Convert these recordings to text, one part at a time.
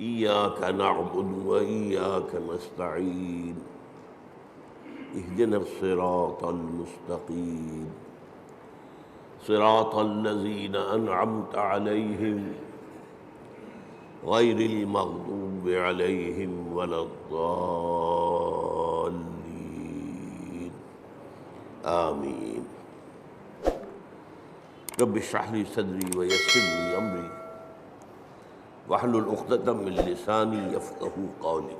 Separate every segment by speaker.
Speaker 1: إياك نعبد وإياك نستعين اهدنا الصراط المستقيم صراط الذين أنعمت عليهم غير المغضوب عليهم ولا الضالين آمين رب اشرح لي صدري ويسر لي أمري واحلل عقدة من لساني يفقهوا قولي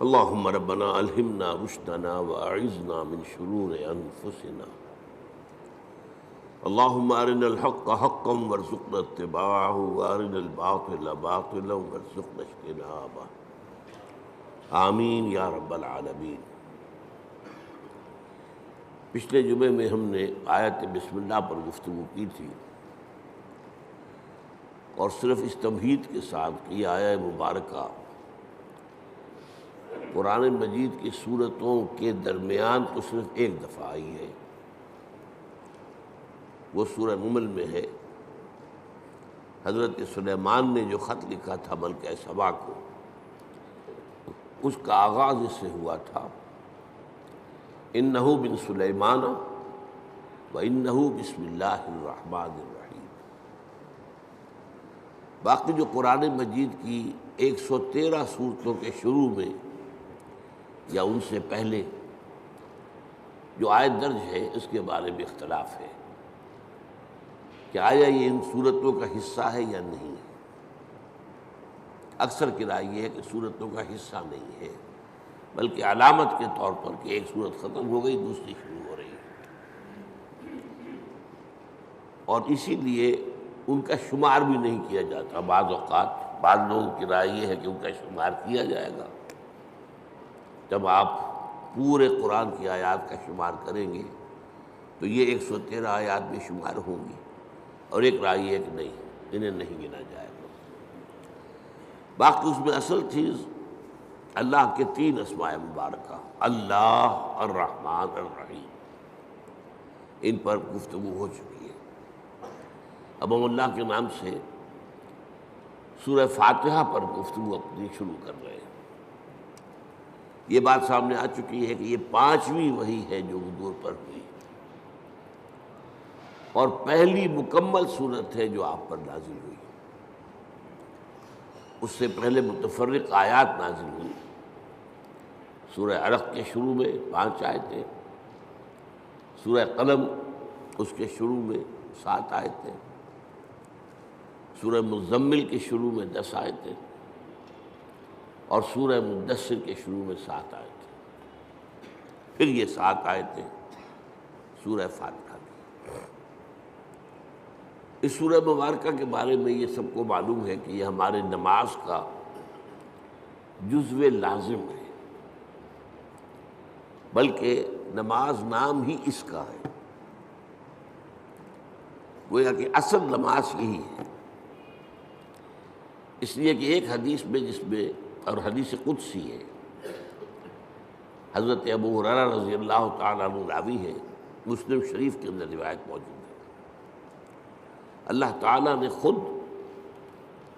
Speaker 1: اللهم ربنا ألهمنا رشدنا وأعذنا من شرور أنفسنا اللهم أرنا الحق حقا وارزقنا اتباعه وأرنا الباطل باطلا وارزقنا اجتنابه آمین یا رب العالمین۔ پچھلے جمعے میں ہم نے آیت بسم اللہ پر گفتگو کی تھی اور صرف اس تمہید کے ساتھ کہ یہ آیہ مبارکہ قرآن مجید کی سورتوں کے درمیان تو صرف ایک دفعہ آئی ہے، وہ سورہ نمل میں ہے۔ حضرت سلیمان نے جو خط لکھا تھا ملکہ سبا کو، اس کا آغاز اس سے ہوا تھا اِنَّهُ مِن سُلَيْمَانَ وَإِنَّهُ بِسْمِ اللَّهِ الرَّحْمَنِ الرَّحِيمِ۔ باقی جو قرآن مجید کی 113 سورتوں کے شروع میں یا ان سے پہلے جو آیت درج ہے اس کے بارے میں اختلاف ہے کہ آیا یہ ان سورتوں کا حصہ ہے یا نہیں ہے۔ اکثر کی رائے یہ ہے کہ سورتوں کا حصہ نہیں ہے، بلکہ علامت کے طور پر کہ ایک سورت ختم ہو گئی دوسری شروع ہو رہی ہے، اور اسی لیے ان کا شمار بھی نہیں کیا جاتا۔ بعض اوقات بعض لوگوں کی رائے یہ ہے کہ ان کا شمار کیا جائے گا، جب آپ پورے قرآن کی آیات کا شمار کریں گے تو یہ 113 آیات بھی شمار ہوں گی، اور ایک رائے ہے کہ نہیں، انہیں نہیں گنا جائے گا۔ باقی اس میں اصل چیز اللہ کے 3 اسماء مبارکہ، اللہ، الرحمن، الرحیم، ان پر گفتگو ہو چکی ہے۔ اب ہم اللہ کے نام سے سورہ فاتحہ پر گفتگو اپنی شروع کر رہے ہیں۔ یہ بات سامنے آ چکی ہے کہ یہ 5ویں وحی ہے جو حضور پر ہوئی، اور پہلی مکمل صورت ہے جو آپ پر نازل ہوئی۔ اس سے پہلے متفرق آیات نازل ہوئی۔ سورہ علق کے شروع میں 5 آیتیں، سورہ قلم اس کے شروع میں 7 آیتیں، سورہ مزمل کے شروع میں 10 آیتیں، اور سورہ مدثر کے شروع میں 7 آیتیں، پھر یہ 7 آیتیں سورہ فاتحہ کی۔ اس سورہ مبارکہ کے بارے میں یہ سب کو معلوم ہے کہ یہ ہمارے نماز کا جزو لازم ہے، بلکہ نماز نام ہی اس کا ہے، گویا کہ اصل نماز یہی ہے۔ اس لیے کہ ایک حدیث میں جس میں، اور حدیث قدسی ہے، حضرت ابو ہریرہ رضی اللہ تعالیٰ عنہ راوی ہے، مسلم شریف کے اندر روایت موجود ہے، اللہ تعالیٰ نے خود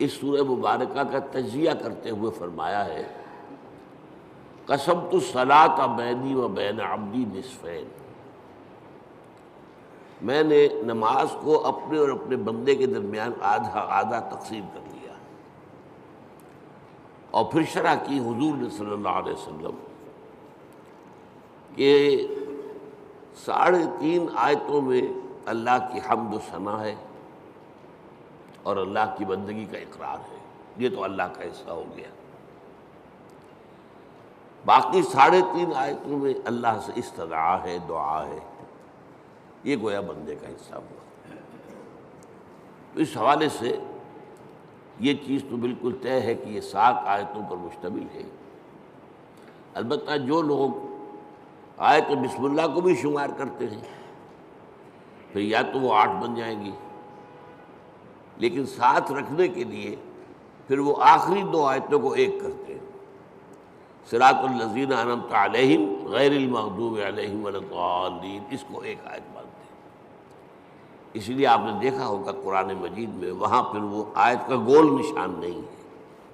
Speaker 1: اس سورہ مبارکہ کا تجزیہ کرتے ہوئے فرمایا ہے، قسمت الصلاۃ بینی و بین عبدی نصفین، میں نے نماز کو اپنے اور اپنے بندے کے درمیان آدھا آدھا تقسیم کر لیا۔ اور پھر شرح کی حضور نے صلی اللہ علیہ وسلم کہ 3.5 آیتوں میں اللہ کی حمد و ثنا ہے اور اللہ کی بندگی کا اقرار ہے، یہ تو اللہ کا حصہ ہو گیا۔ باقی 3.5 آیتوں میں اللہ سے استدعا ہے، دعا ہے، یہ گویا بندے کا حصہ ہوا۔ تو اس حوالے سے یہ چیز تو بالکل طے ہے کہ یہ 7 آیتوں پر مشتمل ہے۔ البتہ جو لوگ آیت بسم اللہ کو بھی شمار کرتے ہیں پھر یا تو وہ 8 بن جائیں گی، لیکن ساتھ رکھنے کے لیے پھر وہ آخری 2 آیتوں کو ایک کرتے ہیں، صراط الذین انعمت علیہم غیر المغضوب علیہم ولا الضالین، اس کو ایک آیت مانتے ہیں۔ اس لیے آپ نے دیکھا ہوگا قرآن مجید میں وہاں پھر وہ آیت کا گول نشان نہیں ہے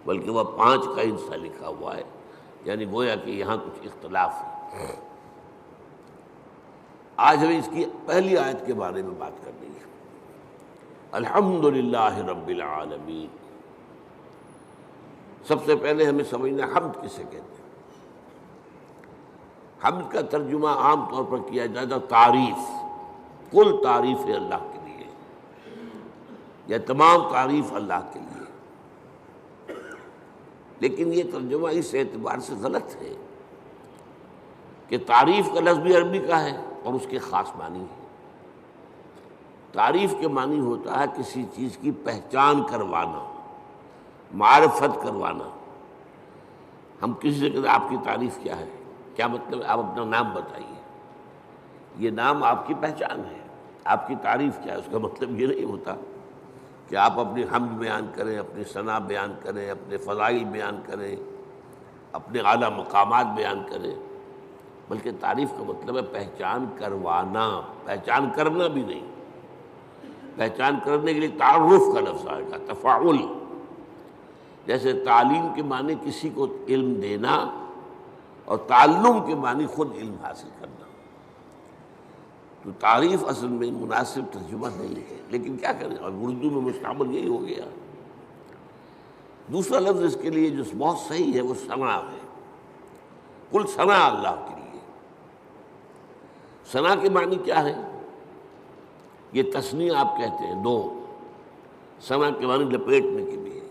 Speaker 1: بلکہ وہ 5 کا حصہ لکھا ہوا ہے، یعنی گویا کہ یہاں کچھ اختلاف ہے۔ آج ہمیں اس کی پہلی آیت کے بارے میں بات کرنی ہے۔ الحمدللہ رب العالمین۔ سب سے پہلے ہمیں سمجھنا حمد کسے کہتے ہیں۔ حمد کا ترجمہ عام طور پر کیا جاتا ہے تعریف، کل تعریف ہے اللہ کے لیے، یا تمام تعریف اللہ کے لیے، لیکن یہ ترجمہ اس اعتبار سے غلط ہے کہ تعریف کا لفظ بھی عربی کا ہے اور اس کے خاص معنی ہے۔ تعریف کے معنی ہوتا ہے کسی چیز کی پہچان کروانا، معرفت کروانا۔ ہم کسی سے کہتے ہیں آپ کی تعریف کیا ہے، کیا مطلب ہے؟ آپ اپنا نام بتائیے، یہ نام آپ کی پہچان ہے، آپ کی تعریف کیا ہے؟ اس کا مطلب یہ نہیں ہوتا کہ آپ اپنی حمد بیان کریں، اپنی ثنا بیان کریں، اپنے فضائل بیان کریں، اپنے اعلیٰ مقامات بیان کریں، بلکہ تعریف کا مطلب ہے پہچان کروانا، پہچان کرنا بھی نہیں۔ پہچان کرنے کے لیے تعارف کا لفظ آئے گا، تفاعل۔ جیسے تعلیم کے معنی کسی کو علم دینا اور تعلم کے معنی خود علم حاصل کرنا۔ تو تعریف اصل میں مناسب ترجمہ نہیں ہے، لیکن کیا کریں، اور اردو میں مستعمل یہی ہو گیا۔ دوسرا لفظ اس کے لیے جو بہت صحیح ہے وہ ثنا ہے، کل ثنا اللہ کے لیے۔ ثنا کے معنی کیا ہے؟ یہ تثنیہ آپ کہتے ہیں 2، ثنا کے معنی لپیٹنے کے لیے۔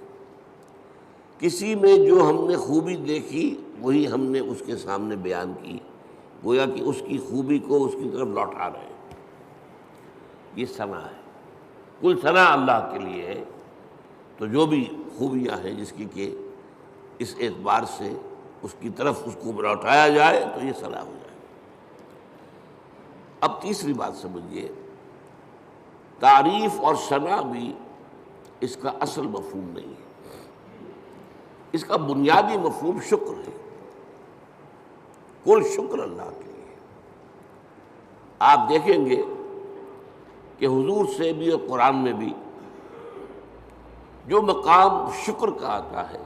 Speaker 1: کسی میں جو ہم نے خوبی دیکھی وہی ہم نے اس کے سامنے بیان کی، گویا کہ اس کی خوبی کو اس کی طرف لوٹا رہے ہیں، یہ ثنا ہے۔ کل ثنا اللہ کے لیے ہے، تو جو بھی خوبیاں ہیں جس کی کہ اس اعتبار سے اس کی طرف اس کو لوٹایا جائے تو یہ ثنا ہو جائے۔ اب تیسری بات سمجھیے، تعریف اور ثنا بھی اس کا اصل مفہوم نہیں ہے، اس کا بنیادی مفہوم شکر ہے، کل شکر اللہ کے لیے۔ آپ دیکھیں گے کہ حضور سے بھی اور قرآن میں بھی جو مقام شکر کا آتا ہے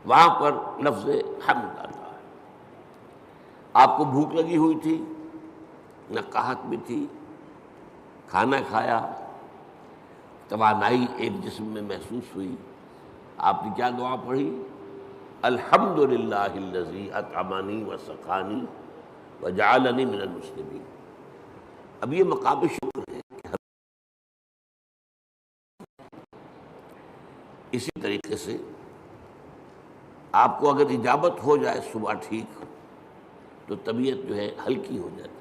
Speaker 1: وہاں پر لفظ حمد آتا ہے۔ آپ کو بھوک لگی ہوئی تھی، نہ قحط بھی تھی، کھانا کھایا، توانائی ایک جسم میں محسوس ہوئی، آپ نے کیا دعا پڑھی؟ الحمدللہ الذی اطعمنی وسقانی وجعلنی من المسلمین۔ اب یہ مقام شکر ہے۔ اسی طریقے سے آپ کو اگر اجابت ہو جائے صبح ٹھیک تو طبیعت جو ہے ہلکی ہو جاتی ہے،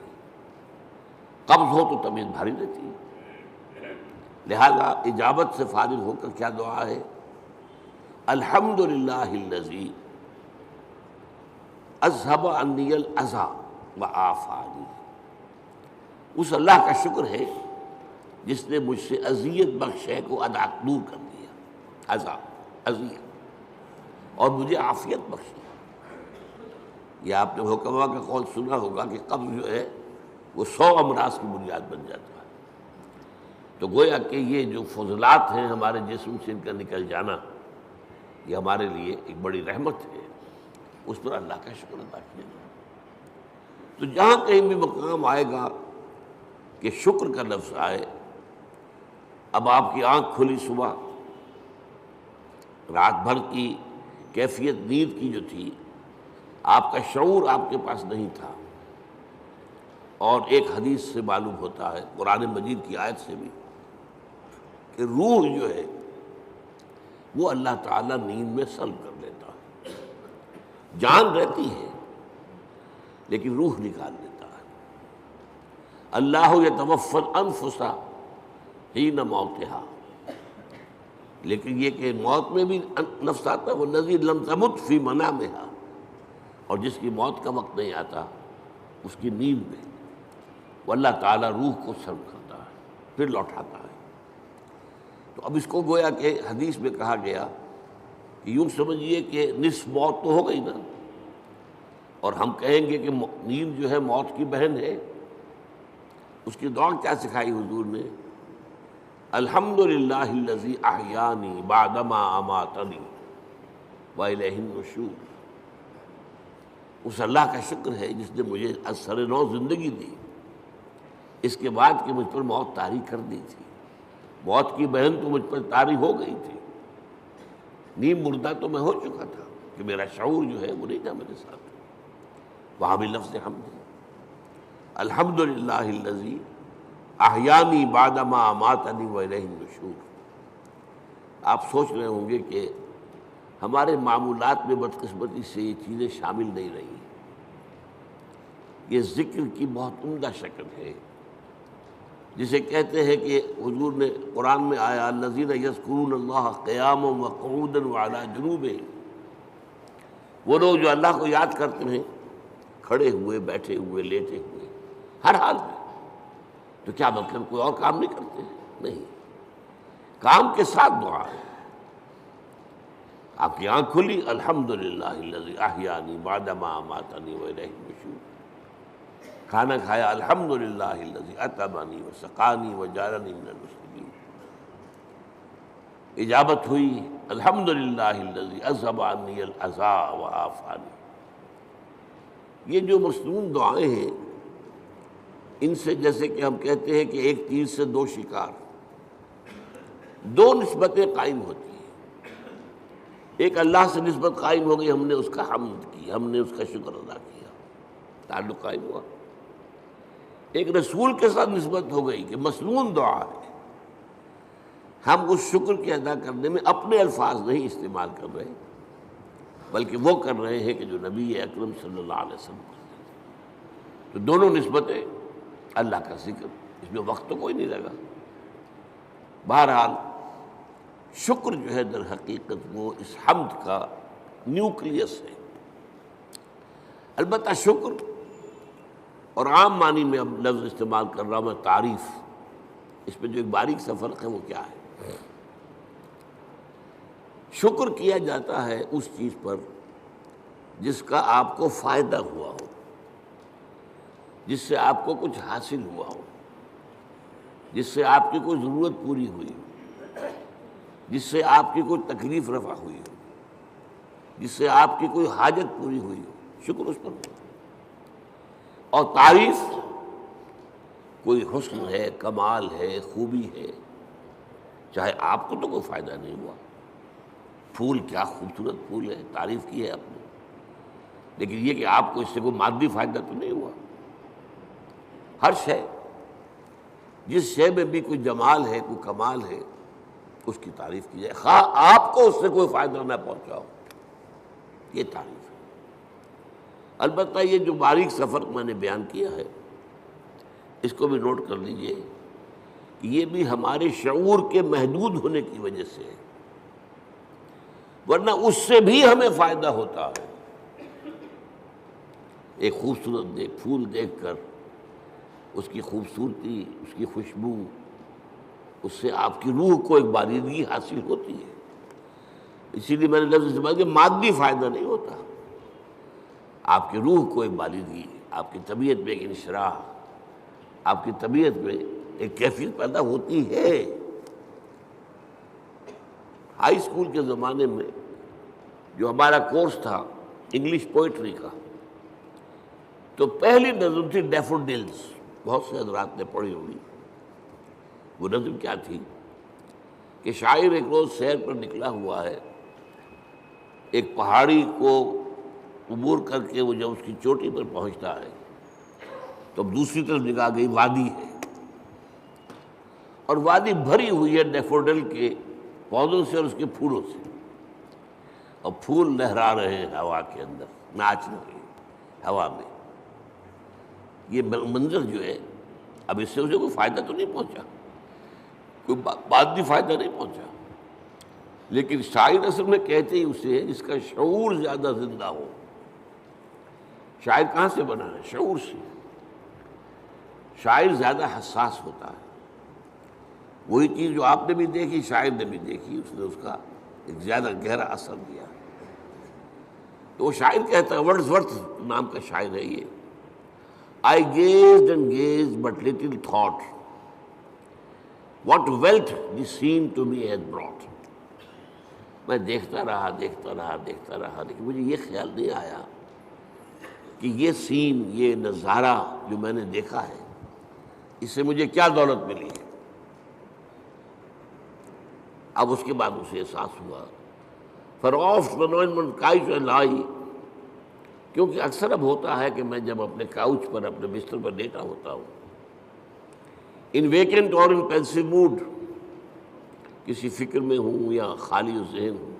Speaker 1: قبض ہو تو طبیعت بھاری رہتی ہے، لہذا اجابت سے فارغ ہو کر کیا دعا ہے؟ الحمدللہ الذی اذھب عنی الاذی وعافانی۔ اس اللہ کا شکر ہے جس نے مجھ سے اذیت بخش شے کو دور کر دیا، اذیت، اور مجھے عافیت بخشی۔ یہ آپ نے حکما کا قول سنا ہوگا کہ قبض جو ہے وہ 100 امراض کی بنیاد بن جاتا ہے۔ تو گویا کہ یہ جو فضلات ہیں ہمارے جسم سے ان کا نکل جانا، یہ ہمارے لیے ایک بڑی رحمت ہے، اس پر اللہ کا شکر ادا کیا جائے۔ تو جہاں کہیں بھی مقام آئے گا کہ شکر کا لفظ آئے، اب آپ کی آنکھ کھلی صبح، رات بھر کی کیفیت نیند کی جو تھی، آپ کا شعور آپ کے پاس نہیں تھا، اور ایک حدیث سے معلوم ہوتا ہے، قرآن مجید کی آیت سے بھی، کہ روح جو ہے وہ اللہ تعالیٰ نیند میں سلب کر لیتا ہے۔ جان رہتی ہے لیکن روح نکال لیتا ہے۔ اللہ یتوفی الانفس حین موتہا، لیکن یہ کہ موت میں بھی نفس آتا ہے، والذی لم تمت فی منامہا، اور جس کی موت کا وقت نہیں آتا اس کی نیند میں وہ اللہ تعالیٰ روح کو سلب کرتا ہے، پھر لوٹاتا ہے۔ تو اب اس کو گویا کہ حدیث میں کہا گیا کہ یوں سمجھیے کہ نصف موت تو ہو گئی نا، اور ہم کہیں گے کہ نیند جو ہے موت کی بہن ہے، اس کی دعا کیا سکھائی حضور نے؟ الحمدللہ الذی احیانی بعدما اماتنی والیہ النشور. اس اللہ کا شکر ہے جس نے مجھے از سر نو زندگی دی، اس کے بعد کہ مجھ پر موت طاری کر دی تھی. موت کی بہن تو مجھ پر طاری ہو گئی تھی، نیم مردہ تو میں ہو چکا تھا کہ میرا شعور جو ہے وہ نہیں تھا میرے ساتھ. وہاں بھی لفظ حمد ہے، الحمدللہ الذی احیانی بعدما اماتنی والیہ النشور. آپ سوچ رہے ہوں گے کہ ہمارے معمولات میں بدقسمتی سے یہ چیزیں شامل نہیں رہی. یہ ذکر کی بہت عمدہ شکل ہے جسے کہتے ہیں کہ حضور نے قرآن میں آیا الذین یذکرون اللہ قیاما وقعودا وعلی جنوبہم، وہ لوگ جو اللہ کو یاد کرتے ہیں کھڑے ہوئے، بیٹھے ہوئے، لیٹے ہوئے، ہر حال میں. تو کیا مطلب کوئی اور کام نہیں کرتے؟ نہیں، کام کے ساتھ دعا ہے. آپ کی آنکھ کھلی، الحمدللہ الذی احیانی بعدما اماتنی والیہ النشور. کھانا کھایا، الحمدللہ الذی اطعمنی وسقانی وجعلنی من المسلمین. اجابت ہوئی، الحمدللہ الذی اذھب عنی الاذی وعافانی. یہ جو مصنون دعائیں ہیں، ان سے جیسے کہ ہم کہتے ہیں کہ ایک تیر سے دو شکار، دو نسبتیں قائم ہوتی ہیں. ایک اللہ سے نسبت قائم ہو گئی، ہم نے اس کا حمد کی، ہم نے اس کا شکر ادا کیا، تعلق قائم ہوا. ایک رسول کے ساتھ نسبت ہو گئی کہ مسنون دعا ہے. ہم اس شکر کے ادا کرنے میں اپنے الفاظ نہیں استعمال کر رہے، بلکہ وہ کر رہے ہیں کہ جو نبی اکرم صلی اللہ علیہ وسلم کرتے ہیں. تو دونوں نسبتیں، اللہ کا ذکر، اس میں وقت تو کوئی نہیں لگا. بہرحال شکر جو ہے در حقیقت وہ اس حمد کا نیوکلیس ہے. البتہ شکر، اور عام معنی میں اب لفظ استعمال کر رہا ہوں میں تعریف، اس پہ جو ایک باریک سا فرق ہے وہ کیا ہے؟ شکر کیا جاتا ہے اس چیز پر جس کا آپ کو فائدہ ہوا ہو، جس سے آپ کو کچھ حاصل ہوا ہو، جس سے آپ کی کوئی ضرورت پوری ہوئی ہو، جس سے آپ کی کوئی تکلیف رفع ہوئی ہو، جس سے آپ کی کوئی حاجت پوری ہوئی ہو. شکر اس پر ہو. اور تعریف کوئی حسن ہے، کمال ہے، خوبی ہے، چاہے آپ کو تو کوئی فائدہ نہیں ہوا. پھول کیا خوبصورت پھول ہے، تعریف کی ہے آپ نے، لیکن یہ کہ آپ کو اس سے کوئی مادی فائدہ تو نہیں ہوا. ہر شے، جس شے میں بھی کوئی جمال ہے، کوئی کمال ہے، اس کی تعریف کی جائے، خواہ آپ کو اس سے کوئی فائدہ نہ پہنچا ہو. یہ تعریف ہے. البتہ یہ جو باریک سا فرق میں نے بیان کیا ہے، اس کو بھی نوٹ کر لیجئے کہ یہ بھی ہمارے شعور کے محدود ہونے کی وجہ سے ہے، ورنہ اس سے بھی ہمیں فائدہ ہوتا ہے. ایک خوبصورت پھول دیکھ کر اس کی خوبصورتی، اس کی خوشبو، اس سے آپ کی روح کو ایک باریدگی حاصل ہوتی ہے. اسی لیے میں نے لفظ استعمال کیا، مادی فائدہ نہیں ہوتا، آپ کی روح کو ایک باریدگی، آپ کی طبیعت میں ایک انشراح، آپ کی طبیعت میں ایک کیفیت پیدا ہوتی ہے. ہائی اسکول کے زمانے میں جو ہمارا کورس تھا انگلش پوئٹری کا، تو پہلی نظم تھی ڈیفوڈلز. بہت سے حضرات نے پڑھی ہوگی. وہ نظم کیا تھی کہ شاعر ایک روز سیر پر نکلا ہوا ہے، ایک پہاڑی کو عبور کر کے وہ جب اس کی چوٹی پر پہنچتا ہے تو اب دوسری طرف نگاہ گئی، وادی ہے، اور وادی بھری ہوئی ہے ڈیفوڈل کے پودوں سے اور اس کے پھولوں سے، اور پھول لہرا رہے ہیں ہوا کے اندر، ناچ رہے ہیں ہوا میں. یہ منظر جو ہے، اب اس سے اسے کوئی فائدہ تو نہیں پہنچا، کوئی مادی فائدہ نہیں پہنچا، لیکن شاعر اصل میں کہتے ہی اسے جس کا شعور زیادہ زندہ ہو. شاعر کہاں سے بنا ہے؟ شعور سے. شاعر زیادہ حساس ہوتا ہے. وہی چیز جو آپ نے بھی دیکھی، شاعر نے بھی دیکھی، اس نے اس کا ایک زیادہ گہرا اثر دیا. تو وہ شاعر کہتا ہے، ورڈزورتھ نام کا شاعر ہے یہ، I gazed and gazed, but little thought what wealth the scene to me has brought. میں دیکھتا رہا لیکن مجھے یہ خیال نہیں آیا کہ یہ سین، یہ نظارہ جو میں نے دیکھا ہے، اس سے مجھے کیا دولت ملی ہے۔ اب اس کے بعد اسے احساس ہوا کیونکہ اکثر اب ہوتا ہے کہ میں جب اپنے کاؤچ پر، اپنے بستر پر لیٹا ہوتا ہوں، ان ویکنٹ اور ان پینسو موڈ، کسی فکر میں ہوں یا خالی ذہن ہوں،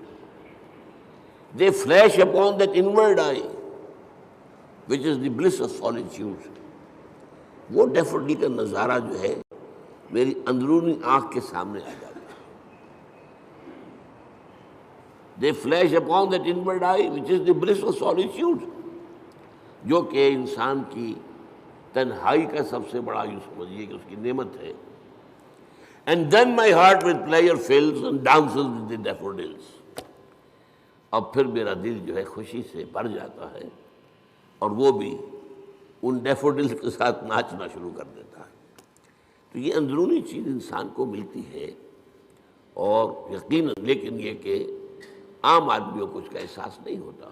Speaker 1: they flash upon that inward eye which is the bliss of solitude. وہ ڈیفوڈل کا نظارہ جو ہے میری اندرونی آنکھ کے سامنے آ جاتا ہے۔ they flash upon that inward eye which is the bliss of solitude، جو کہ انسان کی تنہائی کا سب سے بڑا، یوں سمجھیے کہ اس کی نعمت ہے۔ And then my heart with pleasure fills and dances with the daffodils۔ اب پھر میرا دل جو ہے خوشی سے بھر جاتا ہے، اور وہ بھی ان ڈیفوڈلز کے ساتھ ناچنا شروع کر دیتا ہے۔ تو یہ اندرونی چیز انسان کو ملتی ہے، اور یقیناً لیکن یہ کہ عام آدمیوں کو اس کا احساس نہیں ہوتا۔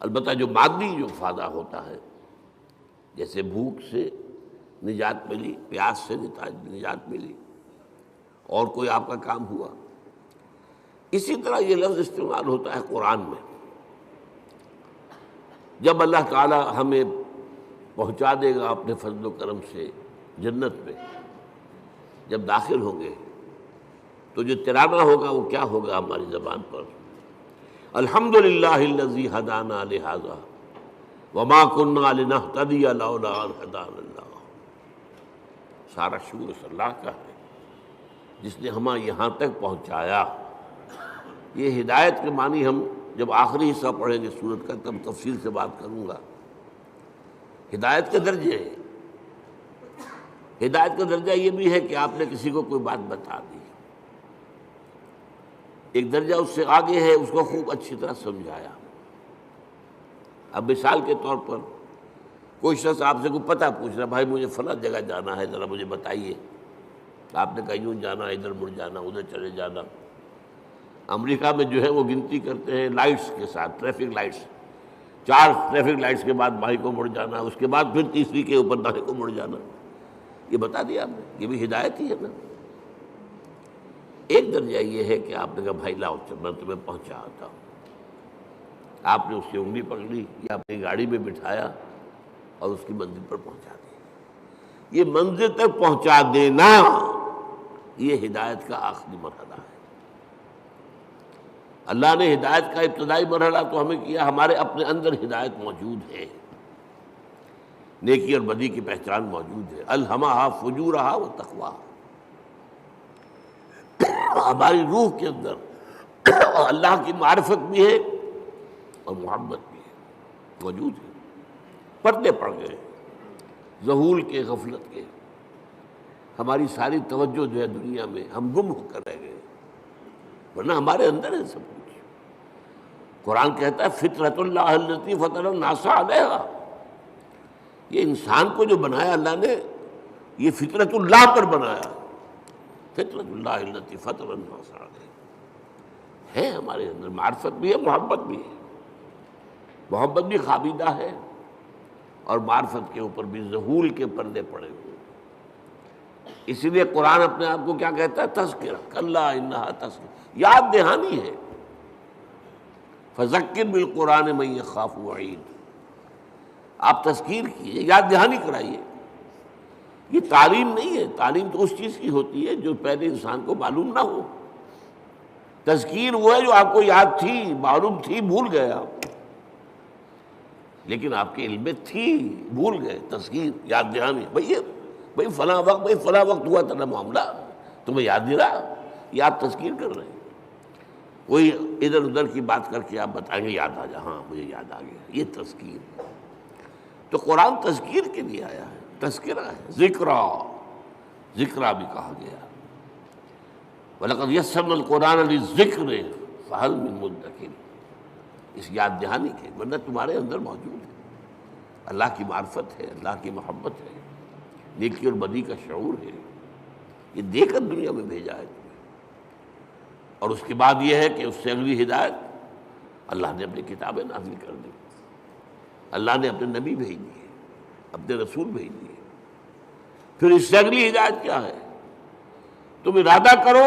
Speaker 1: البتہ جو مادی جو فائدہ ہوتا ہے، جیسے بھوک سے نجات ملی، پیاس سے نجات ملی، اور کوئی آپ کا کام ہوا، اسی طرح یہ لفظ استعمال ہوتا ہے قرآن میں۔ جب اللہ تعالی ہمیں پہنچا دے گا اپنے فضل و کرم سے جنت میں، جب داخل ہوں گے تو جو ترانہ ہوگا وہ کیا ہوگا ہماری زبان پر؟ الحمدللہ الذی ہدانا لہذا وما کنا لنہتدی لولا ان ہدانا اللہ۔ سارا شکر اس اللہ کا ہے جس نے ہمیں یہاں تک پہنچایا۔ یہ ہدایت کے معنی ہم جب آخری حصہ پڑھیں گے سورت کا تب تفصیل سے بات کروں گا۔ ہدایت کے درجے، ہدایت کا درجہ یہ بھی ہے کہ آپ نے کسی کو کوئی بات بتا دی، ایک درجہ اس سے آگے ہے اس کو خوب اچھی طرح سمجھایا۔ اب مثال کے طور پر کوئی شخص آپ سے کوئی پتہ پوچھ رہا، بھائی مجھے فلاں جگہ جانا ہے، ذرا مجھے بتائیے۔ آپ نے کہا یوں جانا، ادھر مڑ جانا، ادھر چلے جانا۔ امریکہ میں جو ہے وہ گنتی کرتے ہیں لائٹس کے ساتھ، ٹریفک لائٹس، 4 ٹریفک لائٹس کے بعد بائیں کو مڑ جانا، اس کے بعد پھر تیسری کے اوپر دائیں کو مڑ جانا۔ یہ بتا دیا آپ نے، یہ بھی ہدایت ہی ہے نا۔ ایک درجہ یہ ہے کہ آپ نے کہا بھائی لاؤ میں تمہیں پہنچا آتا ہوں، آپ نے اس کی انگلی پکڑی یا اپنی گاڑی میں بٹھایا اور اس کی منزل پر پہنچا دی۔ یہ منزل تک پہنچا دینا، یہ ہدایت کا آخری مرحلہ ہے۔ اللہ نے ہدایت کا ابتدائی مرحلہ تو ہمیں کیا، ہمارے اپنے اندر ہدایت موجود ہے، نیکی اور بدی کی پہچان موجود ہے۔ الہمہا فجورہا و تقواہا، ہماری روح کے اندر اللہ کی معرفت بھی ہے اور محبت بھی ہے، موجود ہے۔ پردے پڑ گئے ذہول کے، غفلت کے، ہماری ساری توجہ جو ہے دنیا میں، ہم گم ہو کر رہ گئے، ورنہ ہمارے اندر ہے سب کچھ۔ قرآن کہتا ہے فطرت اللہ التی فطر الناس علیہا، یہ انسان کو جو بنایا اللہ نے، یہ فطرت اللہ پر بنایا، فطرت اللہ التی فطر الناس علیہا ہے۔ ہمارے اندر معرفت بھی ہے، محبت بھی ہے، محبت بھی خابیدہ ہے، اور معرفت کے اوپر بھی ذہول کے پردے پڑے ہوئے۔ اسی لیے قرآن اپنے آپ کو کیا کہتا ہے؟ تذکرہ، کلا انہا تذکرہ، یاد دہانی ہے۔ فذکر بالقرآن من یخاف وعید، آپ تذکیر کیے، یاد دہانی کرائیے۔ یہ تعلیم نہیں ہے، تعلیم تو اس چیز کی ہوتی ہے جو پہلے انسان کو معلوم نہ ہو۔ تذکیر وہ ہے جو آپ کو یاد تھی، معلوم تھی، بھول گئے آپ، لیکن آپ کے علم میں تھی، بھول گئے۔ تذکیر، یاد دہانی، بھئی فلاں وقت ہوا تھا نا معاملہ، تمہیں یاد نہیں رہا، یہ آپ تذکیر کر رہے ہیں۔ کوئی ادھر ادھر کی بات کر کے آپ بتائیں گے یاد آ جا، ہاں مجھے یاد آ گیا، یہ تذکیر۔ تو قرآن تذکیر کے لیے آیا ہے، تذکرہ ہے، ذکرہ بھی کہا گیا۔ وَلَقَدْ يَسَّرْنَا الْقُرْآنَ لِلذِّكْرِ فَهَلْ مِن مُدَّكِرٍ، اس یاد دہانی کے، ورنہ تمہارے اندر موجود ہے۔ اللہ کی معرفت ہے، اللہ کی محبت ہے، نیکی اور بدی کا شعور ہے، یہ دے کر دنیا میں بھیجا ہے تمہیں۔ اور اس کے بعد یہ ہے کہ اس سے اگلی ہدایت اللہ نے اپنی کتابیں نازل کر دی، اللہ نے اپنے نبی بھیج دیے، اپنے رسول بھیج دیے۔ پھر اس سے اگلی ہدایت کیا ہے؟ تم ارادہ کرو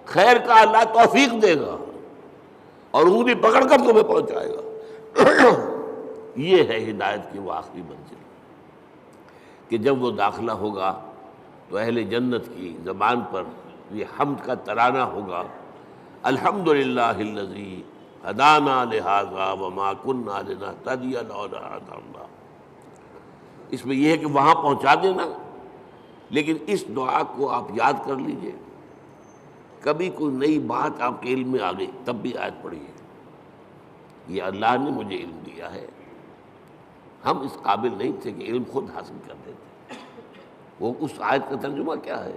Speaker 1: خیر کا، اللہ توفیق دے گا اور انگلی پکڑ کر تمہیں پہنچائے گا۔ یہ ہے ہدایت کی وہ آخری منزل کہ جب وہ داخلہ ہوگا تو اہل جنت کی زبان پر یہ حمد کا ترانہ ہوگا، الحمدللہ الذی ہدانا لہذا وما کنا لنہتدی لولا ان ہدانا اللہ۔ اس میں یہ ہے کہ وہاں پہنچا دینا، لیکن اس دعا کو آپ یاد کر لیجئے، کبھی کوئی نئی بات آپ کے علم میں آ گئی تب بھی آیت پڑھیے، یہ اللہ نے مجھے علم دیا ہے، ہم اس قابل نہیں تھے کہ علم خود حاصل کر دیتے۔ وہ اس آیت کا ترجمہ کیا ہے؟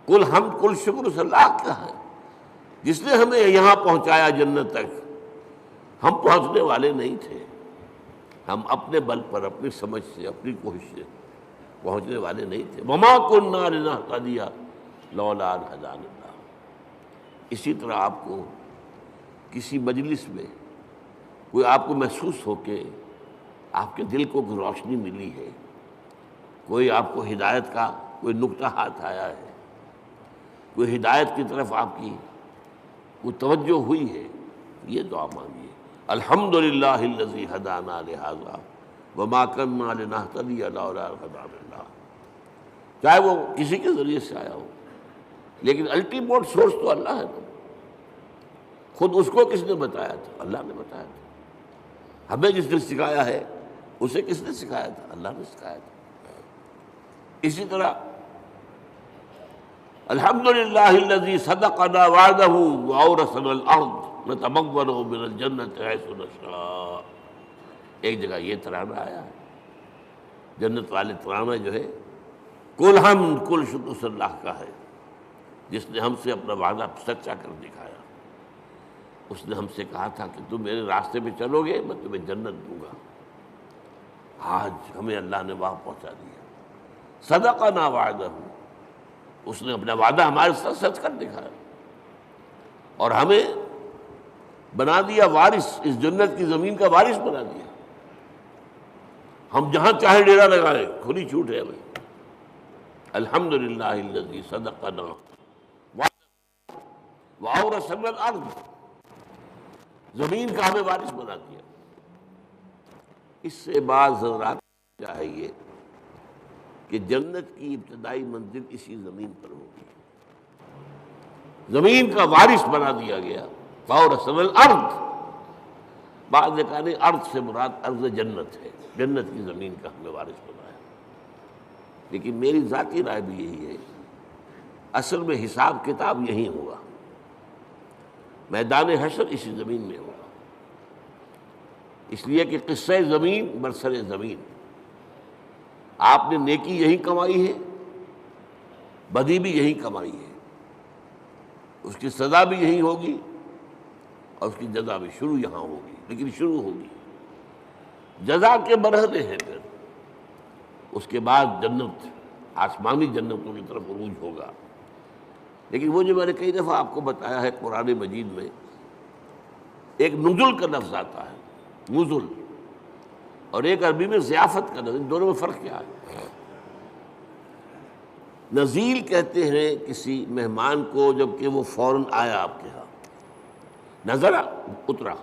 Speaker 1: کل حمد کل شکر اس اللہ کا ہے جس نے ہمیں یہاں پہنچایا جنت تک، ہم پہنچنے والے نہیں تھے، ہم اپنے بل پر، اپنی سمجھ سے، اپنی کوشش سے پہنچنے والے نہیں تھے۔ وما كنا لنهتدي لولا ان هدانا اللہ۔ اسی طرح آپ کو کسی مجلس میں کوئی آپ کو محسوس ہو کہ آپ کے دل کو کوئی روشنی ملی ہے، کوئی آپ کو ہدایت کا کوئی نقطہ ہاتھ آیا ہے، کوئی ہدایت کی طرف آپ کی کوئی توجہ ہوئی ہے، یہ دعا مانگیے، الحمدللہ الذی ہدانا لہذا وما کنا لنہتدی لولا ان ہدانا اللہ۔ چاہے وہ کسی کے ذریعے سے آیا ہو، لیکن الٹیمیٹ سورس تو اللہ ہے نا۔ خود اس کو کس نے بتایا تھا؟ اللہ نے بتایا تھا۔ ہمیں جس نے سکھایا ہے اسے کس نے سکھایا تھا؟ اللہ نے سکھایا تھا۔ اسی طرح الحمدللہ الذی صدقنا وعدہ واورثنا الارض نتبوأ من الجنۃ حیث نشاء۔ ایک جگہ یہ ترانہ آیا ہے، جنت والے ترانہ جو ہے کل حمد کل شکر اس اللہ کا ہے جس نے ہم سے اپنا وعدہ سچا کر دکھایا۔ اس نے ہم سے کہا تھا کہ تم میرے راستے پہ چلو گے میں تمہیں جنت دوں گا، آج ہمیں اللہ نے وہاں پہنچا دیا۔ صدقنا وعدہ، اس نے اپنا وعدہ ہمارے ساتھ سچ کر دکھایا اور ہمیں بنا دیا وارث، اس جنت کی زمین کا وارث بنا دیا۔ ہم جہاں چاہے ڈیرا لگائیں، کھلی چھوٹ ہے ہمیں۔ الحمدللہ الذی صدقنا واورثنا الارض، زمین کا ہمیں وارث بنا دیا۔ اس سے بعض حضرات چاہیے کہ جنت کی ابتدائی منزل اسی زمین پر ہوگی، زمین کا وارث بنا دیا گیا۔ واورثنا الارض، بعض نے کہا نہیں، ارض سے مراد ارض جنت ہے، جنت کی زمین کا ہمیں وارث بنایا۔ لیکن میری ذاتی رائے بھی یہی ہے، اصل میں حساب کتاب یہی ہوگا، میدان حشر اسی زمین میں ہوگا، اس لیے کہ قصہ زمین برسر زمین، آپ نے نیکی یہی کمائی ہے، بدی بھی یہی کمائی ہے، اس کی سزا بھی یہی ہوگی اور اس کی جزا بھی شروع یہاں ہوگی، لیکن شروع ہوگی، جزا کے مرحلے ہیں، پھر اس کے بعد جنت، آسمانی جنتوں کی طرف عروج ہوگا۔ لیکن وہ جو میں نے کئی دفعہ آپ کو بتایا ہے، قرآن مجید میں ایک نزل کا لفظ آتا ہے، نزل، اور ایک عربی میں ضیافت کا لفظ، ان دونوں میں فرق کیا ہے؟ نزیل کہتے ہیں کسی مہمان کو جب کہ وہ فوراً آیا آپ کے ہاں، نزلہ اترا،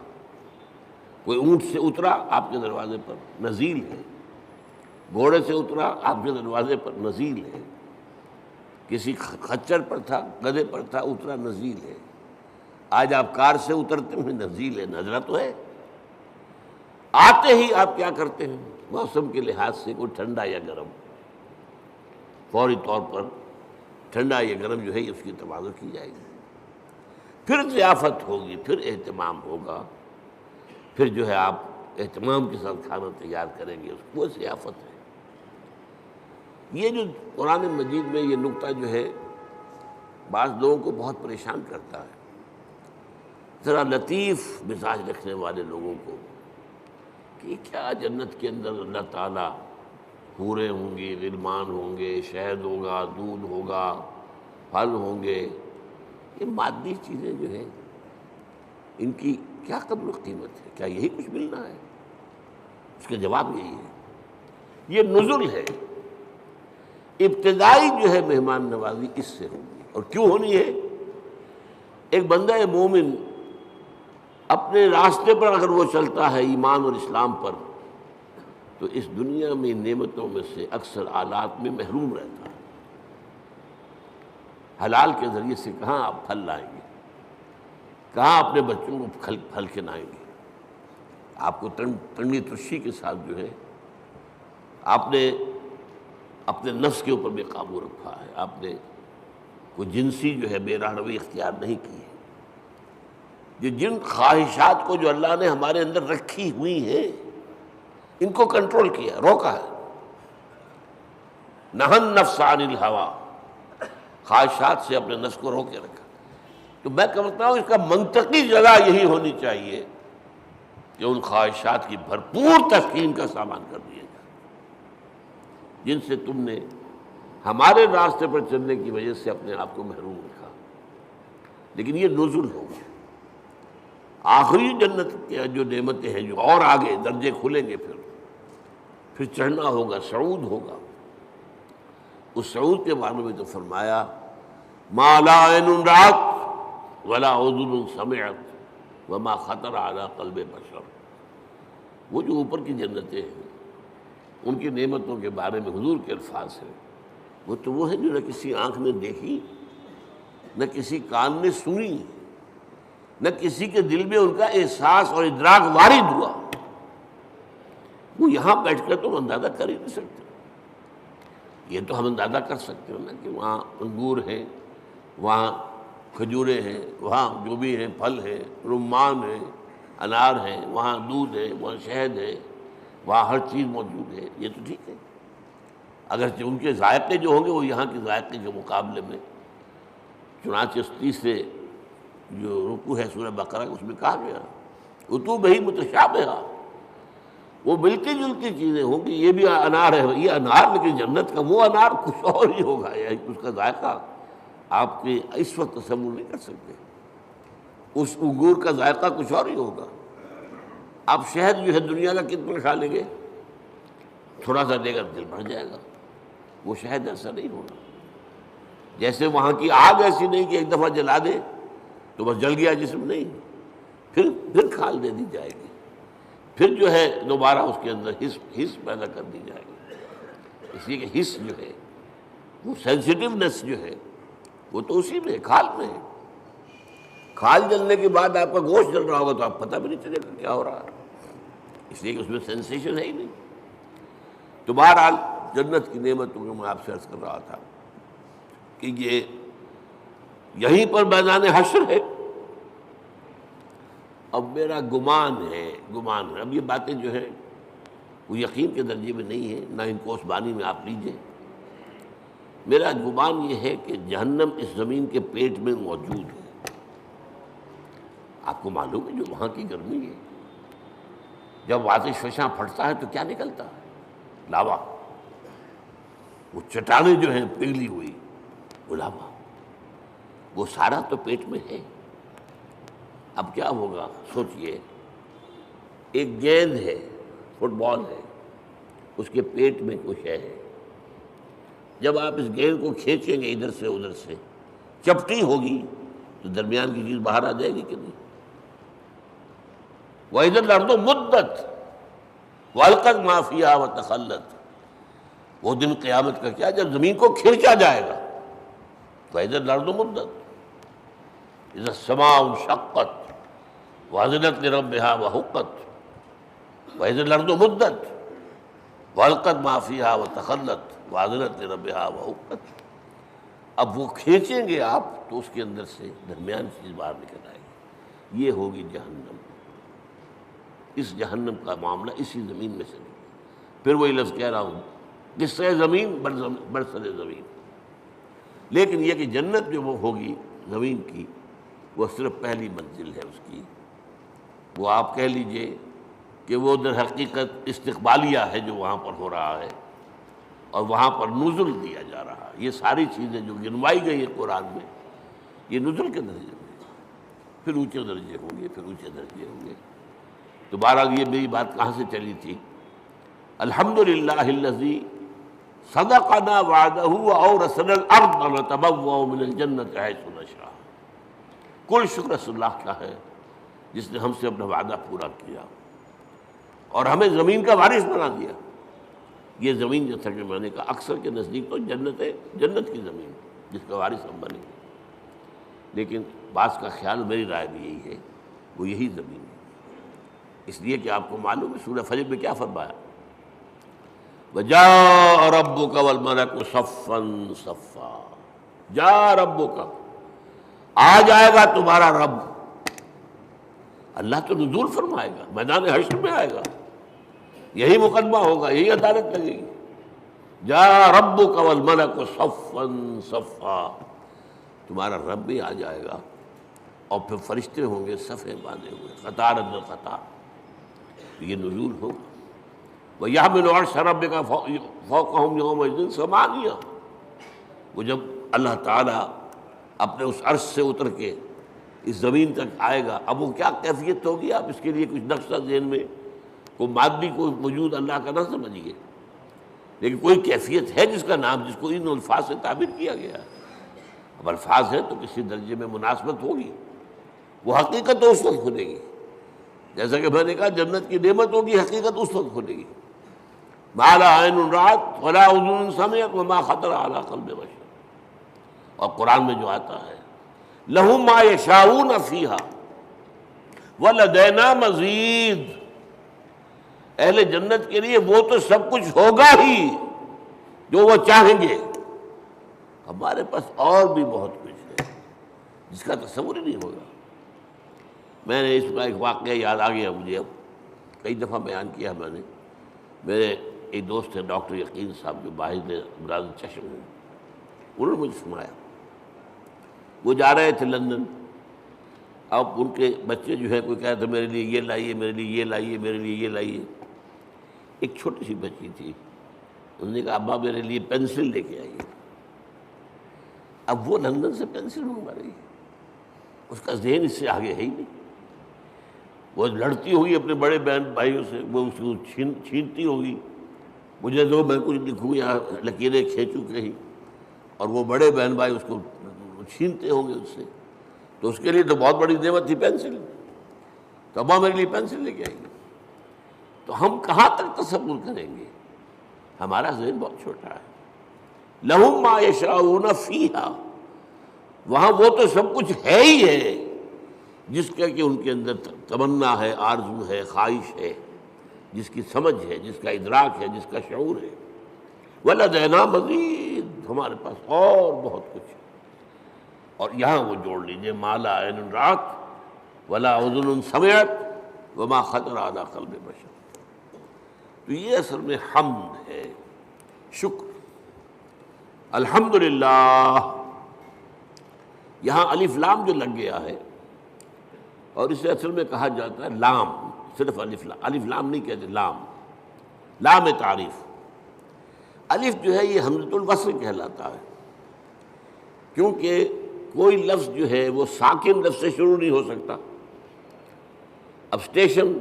Speaker 1: کوئی اونٹ سے اترا آپ کے دروازے پر، نزیل ہے، گھوڑے سے اترا آپ کے دروازے پر، نزیل ہے، کسی خچر پر تھا، گدھے پر تھا، اترا، نزیل ہے۔ آج آپ کار سے اترتے ہیں، نزیل ہے، نزلہ تو ہے۔ آتے ہی آپ کیا کرتے ہیں؟ موسم کے لحاظ سے کوئی ٹھنڈا یا گرم، فوری طور پر ٹھنڈا یا گرم جو ہے اس کی تبادل کی جائے گی، پھر ضیافت ہوگی، پھر اہتمام ہوگا، پھر جو ہے آپ اہتمام کے ساتھ کھانا تیار کریں گے، اس کو ضیافت ہے۔ یہ جو قرآن مجید میں یہ نقطہ جو ہے بعض لوگوں کو بہت پریشان کرتا ہے، ذرا لطیف مزاج رکھنے والے لوگوں کو، کہ کیا جنت کے اندر اللہ تعالیٰ حوریں ہوں گی، غلمان ہوں گے، شہد ہوگا، دودھ ہوگا، پھل ہوں گے، یہ مادی چیزیں جو ہیں ان کی کیا قدر و قیمت ہے؟ کیا یہی کچھ ملنا ہے؟ اس کا جواب یہی ہے، یہ نزل ہے، ابتدائی جو ہے مہمان نوازی اس سے ہوگی۔ اور کیوں ہونی ہے؟ ایک بندہ مومن اپنے راستے پر اگر وہ چلتا ہے ایمان اور اسلام پر، تو اس دنیا میں نعمتوں میں سے اکثر آلات میں محروم رہتا ہے۔ حلال کے ذریعے سے کہاں آپ پھل لائیں گے، کہاں اپنے بچوں کو پھل کھلائیں گے؟ آپ کو تنگی ترشی کے ساتھ جو ہے آپ نے اپنے نفس کے اوپر بھی قابو رکھا ہے، آپ نے کوئی جنسی جو ہے بے راہ روی اختیار نہیں کی ہے۔ یہ جن خواہشات کو جو اللہ نے ہمارے اندر رکھی ہوئی ہیں ان کو کنٹرول کیا، روکا ہے۔ نہى النفس عن الہوى، خواہشات سے اپنے نفس کو روکے رکھا۔ تو میں کہتا ہوں اس کا منطقی جگہ یہی ہونی چاہیے کہ ان خواہشات کی بھرپور تسکین کا سامان کر دیا جائے جن سے تم نے ہمارے راستے پر چلنے کی وجہ سے اپنے آپ کو محروم رکھا۔ لیکن یہ نزل ہوگا، آخری جنت کے جو نعمتیں ہیں جو اور آگے درجے کھلیں گے، پھر چڑھنا ہوگا، صعود ہوگا۔ اس صعود کے بارے میں تو فرمایا ما لا عین رأت ولا اذن سمعت وما خطر علی قلب بشر۔ وہ جو اوپر کی جنتیں ہیں ان کی نعمتوں کے بارے میں حضور کے الفاظ ہیں، وہ تو وہ ہیں جو نہ کسی آنکھ نے دیکھی، نہ کسی کان نے سنی، نہ کسی کے دل میں ان کا احساس اور ادراک وارد ہوا۔ وہ یہاں بیٹھ کر تو ہم اندازہ کر ہی نہیں سکتے۔ یہ تو ہم اندازہ کر سکتے ہیں نا کہ وہاں انگور ہیں، وہاں کھجوریں ہیں، وہاں جو بھی ہیں پھل ہیں، رمان ہیں، انار ہیں، وہاں دودھ ہے، وہاں شہد ہے، وہاں ہر چیز موجود ہے، یہ تو ٹھیک ہے۔ اگرچہ ان کے ذائقے جو ہوں گے وہ یہاں کے ذائقے کے مقابلے میں، چنانچہ 30 سے جو رکوع ہے سورہ بقرہ اس میں کہا گیا اتوبہ متشابہہ، وہ ملتی جلتی چیزیں ہوں گی۔ یہ بھی انار ہے، یہ انار، لیکن جنت کا وہ انار کچھ اور ہی ہوگا، اس کا ذائقہ آپ کے اس وقت تصور نہیں کر سکتے۔ اس انگور کا ذائقہ کچھ اور ہی ہوگا۔ آپ شہد جو ہے دنیا کا کتنا کھا لیں گے، تھوڑا سا لے کر دل بھر جائے گا، وہ شہد ایسا نہیں ہوگا۔ جیسے وہاں کی آگ ایسی نہیں کہ ایک دفعہ جلا دے تو بس جل گیا جسم، نہیں، پھر کھال دے دی جائے گی، پھر جو ہے دوبارہ اس کے اندر حس پیدا کر دی جائے گی۔ اس لیے کہ حس جو ہے وہ سینسٹیونیس جو ہے وہ تو اسی میں کھال میں ہے۔ کھال جلنے کے بعد آپ کا گوشت جل رہا ہوگا تو آپ پتہ بھی نہیں چلے گا کیا ہو رہا ہے، اس لیے کہ اس میں سینسیشن ہے ہی نہیں۔ تو بہرحال جنت کی نعمتوں کو میں آپ سے عرض کر رہا تھا کہ یہ یہیں پر میدان حشر ہے۔ اب میرا گمان ہے، اب یہ باتیں جو ہے وہ یقین کے درجے میں نہیں ہے، نہ ان کو اس بانی میں آپ لیجئے۔ میرا گمان یہ ہے کہ جہنم اس زمین کے پیٹ میں موجود ہے۔ آپ کو معلوم ہے جو وہاں کی گرمی ہے، جب آتش فشاں پھٹتا ہے تو کیا نکلتا ہے؟ لاوا۔ وہ چٹانیں جو ہیں پگھلی ہوئی، وہ لاوا، وہ سارا تو پیٹ میں ہے۔ اب کیا ہوگا سوچئے، ایک گیند ہے، فٹ بال ہے، اس کے پیٹ میں کچھ ہے۔ جب آپ اس گیند کو کھینچیں گے ادھر سے ادھر سے، چپٹی ہوگی تو درمیان کی چیز باہر آ جائے گی کہ نہیں؟ وَإِذَا الْأَرْضُ مُدَّتْ وَأَلْقَتْ مَا فِيهَا وَتَخَلَّتْ۔ وہ دن قیامت کا کیا جب زمین کو کھینچا جائے گا۔ وَإِذَا الْأَرْضُ مُدَّتْ إِذَا السَّمَاءُ انشَقَّتْ وَأَذِنَتْ لِرَبِّهَا وَحُقَّتْ وَإِذَا الْأَرْضُ مُدَّتْ وَأَلْقَتْ مَا فِيهَا وَتَخَلَّتْ وَأَذِنَتْ لِرَبِّهَا وَحُقَّتْ۔ اب وہ کھینچیں گے آپ تو اس کے اندر سے درمیان چیز باہر نکل آئے گی، یہ ہوگی جہنم۔ اس جہنم کا معاملہ اسی زمین میں سے نہیں۔ پھر وہی لفظ کہہ رہا ہوں، قصہ زمین برسر زمین۔ لیکن یہ کہ جنت جو وہ ہوگی زمین کی، وہ صرف پہلی منزل ہے اس کی۔ وہ آپ کہہ لیجئے کہ وہ در حقیقت استقبالیہ ہے جو وہاں پر ہو رہا ہے، اور وہاں پر نزل دیا جا رہا ہے۔ یہ ساری چیزیں جو گنوائی گئی ہیں قرآن میں، یہ نزل کے درجے میں، پھر اونچے درجے ہوں گے، پھر اونچے درجے ہوں گے۔ تو بہرحال یہ میری بات کہاں سے چلی تھی؟ الحمدللہ الذی صدقنا وعدہ واورثنا الارض نتبوأ من الجنۃ حیث نشاء۔ کل شکر اس اللہ کا ہے جس نے ہم سے اپنا وعدہ پورا کیا اور ہمیں زمین کا وارث بنا دیا۔ یہ زمین جو کہ میں نے کہا اکثر کے نزدیک تو جنت ہے، جنت کی زمین جس کا وارث ہم بنے، لیکن بعض کا خیال، میری رائے بھی یہی ہے، وہ یہی زمین ہے۔ اس لیے کہ آپ کو معلوم ہے سورہ فجر میں کیا فرمایا؟ وَجَاءَ رَبُّكَ وَالْمَلَكُ صَفًّا صَفًّا۔ جاء ربک، آ جائے گا تمہارا رب۔ اللہ تو نزول فرمائے گا، میدان حشر میں آئے گا، یہی مقدمہ ہوگا، یہی عدالت لگے گی۔ جاء ربک والملک صفًا صفًا، تمہارا رب بھی آ جائے گا اور پھر فرشتے ہوں گے صفیں باندھے ہوئے، قطار اندر قطار، یہ نزول ہوگا۔ وَيَحْمِلُ عَرْشَ رَبِّكَ فَوْقَهُمْ يَوْمَئِذٍ ثَمَانِيَةٌ۔ وہ جب اللہ تعالیٰ اپنے اس عرش سے اتر کے اس زمین تک آئے گا، اب وہ کیا کیفیت ہوگی، آپ اس کے لیے کچھ نقشہ ذہن میں، کوئی مادی کوئی وجود اللہ کا نہ سمجھیے، لیکن کوئی کیفیت ہے جس کا نام، جس کو ان الفاظ سے تعبیر کیا گیا ہے۔ اب الفاظ ہیں تو کسی درجے میں مناسبت ہوگی، وہ حقیقت تو اس وقت کھلے گی، جیسا کہ میں نے کہا جنت کی نعمت ہوگی، حقیقت اس وقت کھلے گی۔ ما لا عین رأت ولا اذن سمعت وما خطر علی قلب بشر۔ اور قرآن میں جو آتا ہے لہم ما یشاؤون فیہا ولدینا مزید، اہل جنت کے لیے وہ تو سب کچھ ہوگا ہی جو وہ چاہیں گے، ہمارے پاس اور بھی بہت کچھ ہے جس کا تصور ہی نہیں ہوگا۔ میں نے اس کا ایک واقعہ یاد آ گیا مجھے، اب کئی دفعہ بیان کیا میں نے۔ میرے ایک دوست ہیں ڈاکٹر یقین صاحب جو باہر امراض چشم ہیں، انہوں نے مجھے سنایا، وہ جا رہے تھے لندن، اب ان کے بچے جو ہے کوئی کہا تھا میرے لیے یہ لائیے، میرے لیے یہ لائیے، میرے لیے یہ لائیے۔ ایک چھوٹی سی بچی تھی، انہوں نے کہا ابا میرے لیے پینسل لے کے آئیے۔ اب وہ لندن سے پینسل منگوا رہی ہے، اس کا ذہن اس سے آگے ہے ہی نہیں۔ وہ لڑتی ہوگی اپنے بڑے بہن بھائیوں سے، وہ اس کو چھینتی ہوگی، مجھے دو میں کچھ لکھوں یا لکیریں کھینچوں کہیں، اور وہ بڑے بہن بھائی اس کو چھینتے ہوں گے اس سے۔ تو اس کے لیے تو بہت بڑی نعمت تھی پینسل، تو ابا میرے لیے پینسل لے کے آئیں گے۔ تو ہم کہاں تک تصور کریں گے؟ ہمارا ذہن بہت چھوٹا ہے۔ لہم ما یشاؤون فیہا، وہاں وہ تو سب کچھ ہے ہی ہے جس کا کہ ان کے اندر تمنا ہے، آرزو ہے، خواہش ہے، جس کی سمجھ ہے، جس کا ادراک ہے، جس کا شعور ہے۔ وَلَدَيْنَا مَزِيدٌ، ہمارے پاس اور بہت کچھ ہے۔ اور یہاں وہ جوڑ لیجئے ما لا عین رأت ولا اذن سمعت وما خطر علی قلب بشر۔ تو یہ اصل میں حمد ہے، شکر۔ الحمدللہ، یہاں الف لام جو لگ گیا ہے، اور اسے اصل میں کہا جاتا ہے لام، صرف الف لام نہیں کہتے، لام تعریف۔ الف جو ہے یہ حمزۃ الوصل کہلاتا ہے، کیونکہ کوئی لفظ جو ہے وہ ساکن لفظ سے شروع نہیں ہو سکتا۔ اب اسٹیشن،